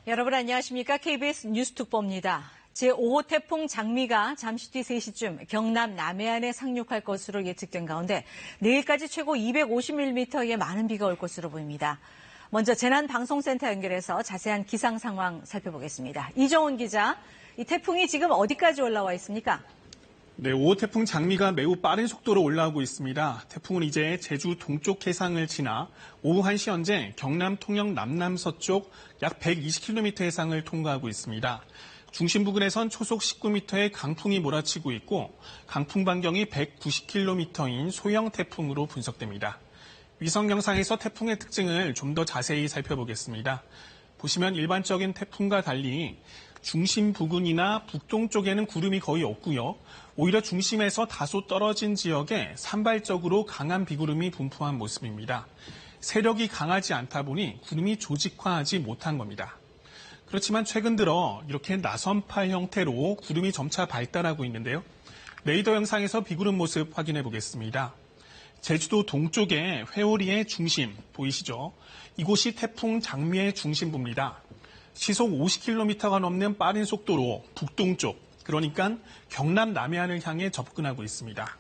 여러분 안녕하십니까? KBS 뉴스특보입니다. 제5호 태풍 장미가 잠시 뒤 3시쯤 경남 남해안에 상륙할 것으로 예측된 가운데 내일까지 최고 250mm의 많은 비가 올 것으로 보입니다. 먼저 재난방송센터 연결해서 자세한 기상 상황 살펴보겠습니다. 이정훈 기자, 이 태풍이 지금 어디까지 올라와 있습니까? 네, 5호 태풍 장미가 매우 빠른 속도로 올라오고 있습니다. 태풍은 이제 제주 동쪽 해상을 지나 오후 1시 현재 경남 통영 남남서쪽 약 120km 해상을 통과하고 있습니다. 중심 부근에선 초속 19m의 강풍이 몰아치고 있고 강풍 반경이 190km인 소형 태풍으로 분석됩니다. 위성 영상에서 태풍의 특징을 좀 더 자세히 살펴보겠습니다. 보시면 일반적인 태풍과 달리 중심 부근이나 북동쪽에는 구름이 거의 없고요. 오히려 중심에서 다소 떨어진 지역에 산발적으로 강한 비구름이 분포한 모습입니다. 세력이 강하지 않다 보니 구름이 조직화하지 못한 겁니다. 그렇지만 최근 들어 이렇게 나선팔 형태로 구름이 점차 발달하고 있는데요. 레이더 영상에서 비구름 모습 확인해 보겠습니다. 제주도 동쪽의 회오리의 중심 보이시죠? 이곳이 태풍 장미의 중심부입니다. 시속 50km가 넘는 빠른 속도로 북동쪽, 그러니까 경남 남해안을 향해 접근하고 있습니다.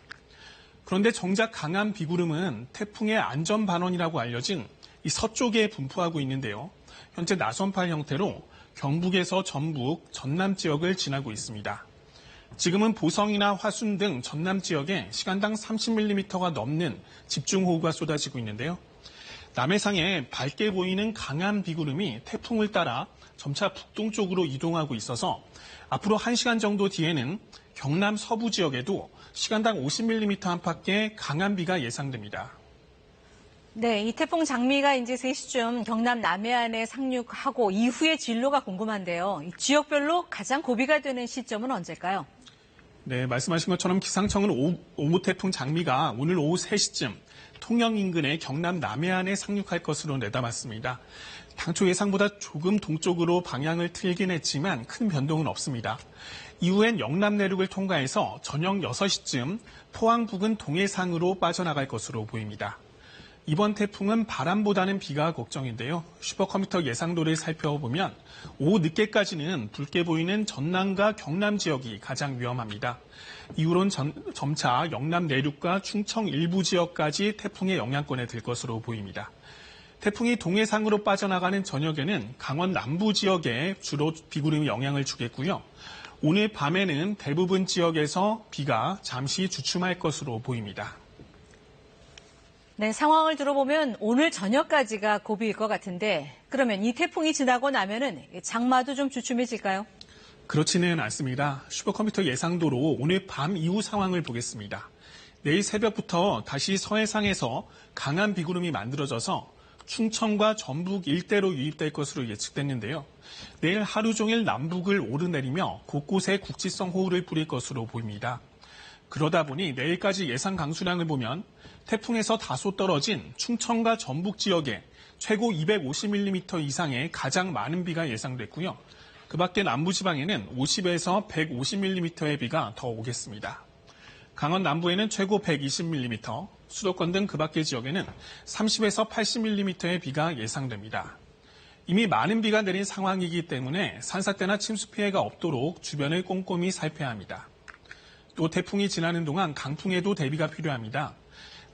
그런데 정작 강한 비구름은 태풍의 안전반원이라고 알려진 이 서쪽에 분포하고 있는데요. 현재 나선팔 형태로 경북에서 전북, 전남 지역을 지나고 있습니다. 지금은 보성이나 화순 등 전남 지역에 시간당 30mm가 넘는 집중호우가 쏟아지고 있는데요. 남해상에 밝게 보이는 강한 비구름이 태풍을 따라 점차 북동쪽으로 이동하고 있어서 앞으로 1시간 정도 뒤에는 경남 서부 지역에도 시간당 50mm 안팎의 강한 비가 예상됩니다. 네, 이 태풍 장미가 이제 3시쯤 경남 남해안에 상륙하고 이후의 진로가 궁금한데요. 이 지역별로 가장 고비가 되는 시점은 언제일까요? 네, 말씀하신 것처럼 기상청은 5호 태풍 장미가 오늘 오후 3시쯤 통영 인근의 경남 남해안에 상륙할 것으로 내다봤습니다. 당초 예상보다 조금 동쪽으로 방향을 틀긴 했지만 큰 변동은 없습니다. 이후엔 영남 내륙을 통과해서 저녁 6시쯤 포항 부근 동해상으로 빠져나갈 것으로 보입니다. 이번 태풍은 바람보다는 비가 걱정인데요. 슈퍼컴퓨터 예상도를 살펴보면 오후 늦게까지는 붉게 보이는 전남과 경남 지역이 가장 위험합니다. 이후로는 점차 영남 내륙과 충청 일부 지역까지 태풍의 영향권에 들 것으로 보입니다. 태풍이 동해상으로 빠져나가는 저녁에는 강원 남부 지역에 주로 비구름이 영향을 주겠고요. 오늘 밤에는 대부분 지역에서 비가 잠시 주춤할 것으로 보입니다. 네, 상황을 들어보면 오늘 저녁까지가 고비일 것 같은데 그러면 이 태풍이 지나고 나면은 장마도 좀 주춤해질까요? 그렇지는 않습니다. 슈퍼컴퓨터 예상도로 오늘 밤 이후 상황을 보겠습니다. 내일 새벽부터 다시 서해상에서 강한 비구름이 만들어져서 충청과 전북 일대로 유입될 것으로 예측됐는데요. 내일 하루 종일 남북을 오르내리며 곳곳에 국지성 호우를 뿌릴 것으로 보입니다. 그러다 보니 내일까지 예상 강수량을 보면 태풍에서 다소 떨어진 충청과 전북 지역에 최고 250mm 이상의 가장 많은 비가 예상됐고요. 그 밖에 남부지방에는 50에서 150mm의 비가 더 오겠습니다. 강원 남부에는 최고 120mm, 수도권 등 그 밖의 지역에는 30에서 80mm의 비가 예상됩니다. 이미 많은 비가 내린 상황이기 때문에 산사태나 침수 피해가 없도록 주변을 꼼꼼히 살펴야 합니다. 또 태풍이 지나는 동안 강풍에도 대비가 필요합니다.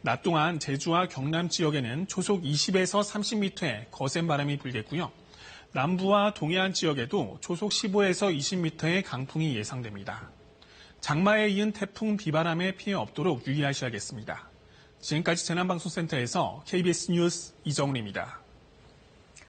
낮 동안 제주와 경남 지역에는 초속 20에서 30m의 거센 바람이 불겠고요. 남부와 동해안 지역에도 초속 15에서 20m의 강풍이 예상됩니다. 장마에 이은 태풍 비바람에 피해 없도록 유의하셔야겠습니다. 지금까지 재난방송센터에서 KBS 뉴스 이정훈입니다.